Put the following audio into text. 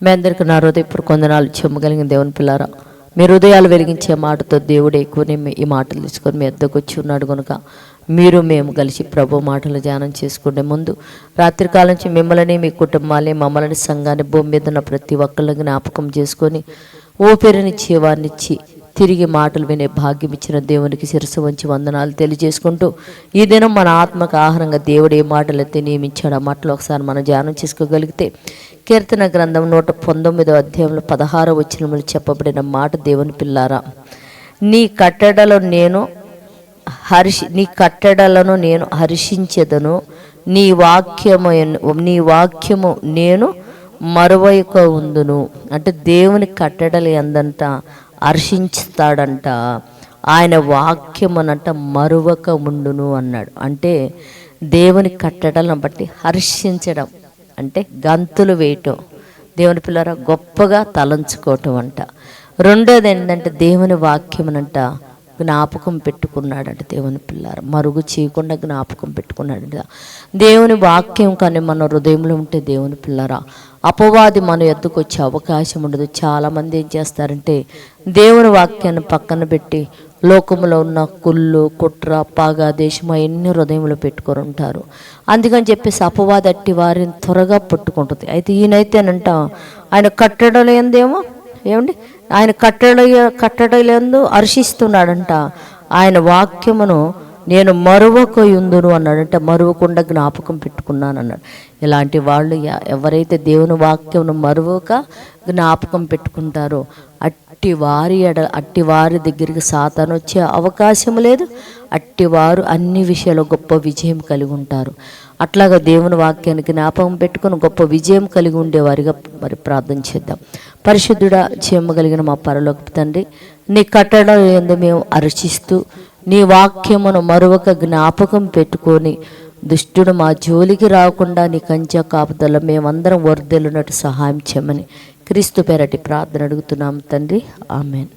మీ అందరికీ నా హృదయపూర్వక వందనాలు. చెమ్మగలిగిన దేవుని పిల్లారా, మీ హృదయాలు వెలిగించే మాటతో దేవుడే ఎక్కువనే ఈ మాటలు తీసుకొని మీ వద్దకు వచ్చి ఉన్నాడు కనుక మేము కలిసి ప్రభు మాటలు ధ్యానం చేసుకునే ముందు రాత్రికాలం నుంచి మిమ్మల్ని, మీ కుటుంబాన్ని, మమ్మల్ని, సంఘాన్ని, భూమి మీద ఉన్న ప్రతి ఒక్కళ్ళని జ్ఞాపకం చేసుకొని ఊపిరినిచ్చి వారినిచ్చి తిరిగి మాటలు వినే భాగ్యం ఇచ్చిన దేవునికి శిరస్సు వంచి వందనాలు తెలియజేసుకుంటూ ఈ దినం మన ఆత్మకు ఆహారంగా దేవుడు ఏ మాటలు అయితే నియమించాడు ఆ మాటలు ఒకసారి మనం ధ్యానం చేసుకోగలిగితే కీర్తన గ్రంథం 119వ అధ్యాయంలో 16వ వచనంలో చెప్పబడిన మాట, దేవుని పిల్లారా, నీ కట్టడలను నేను హర్షించెదను, నీ వాక్యము నేను మరువైక ఉందును. అంటే దేవుని కట్టడలు ఎందంట హర్షించుతాడంట, ఆయన వాక్యమునంట మరువక ఉండును అన్నాడు. అంటే దేవుని కట్టడలను బట్టి హర్షించడం అంటే గంతులు వేయటం, దేవుని పిల్లరా గొప్పగా తలంచుకోవటం అంట. రెండోది ఏంటంటే దేవుని వాక్యమునంట జ్ఞాపకం పెట్టుకున్నాడంట. దేవుని పిల్లారా మరుగు చేయకుండా జ్ఞాపకం పెట్టుకున్నాడంట. దేవుని వాక్యం కానీ మన హృదయంలో ఉంటే దేవుని పిల్లారా అపవాది మన ఎద్దుకు వచ్చే అవకాశం ఉండదు. చాలామంది ఏం చేస్తారంటే దేవుని వాక్యాన్ని పక్కన పెట్టి లోకంలో ఉన్న కుళ్ళు, కుట్ర, పగ, దేశం ఎన్ని హృదయంలో పెట్టుకొని ఉంటారు. అందుకని చెప్పేసి అపవాది అట్టి వారిని త్వరగా పట్టుకుంటుంది. అయితే ఈయనైతేనంట ఆయన కట్టడలేందేమో ఏమండి, ఆయన కట్టడలందు హర్షిస్తున్నాడంట. ఆయన వాక్యమును నేను మరువక ఉందును అన్నాడంటే మరువకుండా జ్ఞాపకం పెట్టుకున్నాను అన్నాడు. ఇలాంటి వాళ్ళు ఎవరైతే దేవుని వాక్యమును మరువక జ్ఞాపకం పెట్టుకుంటారో అట్టి వారి దగ్గరికి సాతాను వచ్చే అవకాశం లేదు. అట్టివారు అన్ని విషయాల్లో గొప్ప విజయం కలిగి ఉంటారు. అట్లాగా దేవుని వాక్యాన్ని జ్ఞాపకం పెట్టుకుని గొప్ప విజయం కలిగి ఉండేవారిగా మరి ప్రార్థన చేద్దాం. పరిశుద్ధుడా, చేయగలిగిన మా పరలోకపు తండ్రి, నీ కట్టడం ఏందో మేము హర్షిస్తూ నీ వాక్యమును మరొక జ్ఞాపకం పెట్టుకొని దుష్టుడు మా జోలికి రాకుండా నీ కంచె కాపుదల మేమందరం వర్ధిల్లునట్టు సహాయం చేయమని క్రీస్తు పేరటి ప్రార్థన అడుగుతున్నాం తండ్రి, ఆమెన్.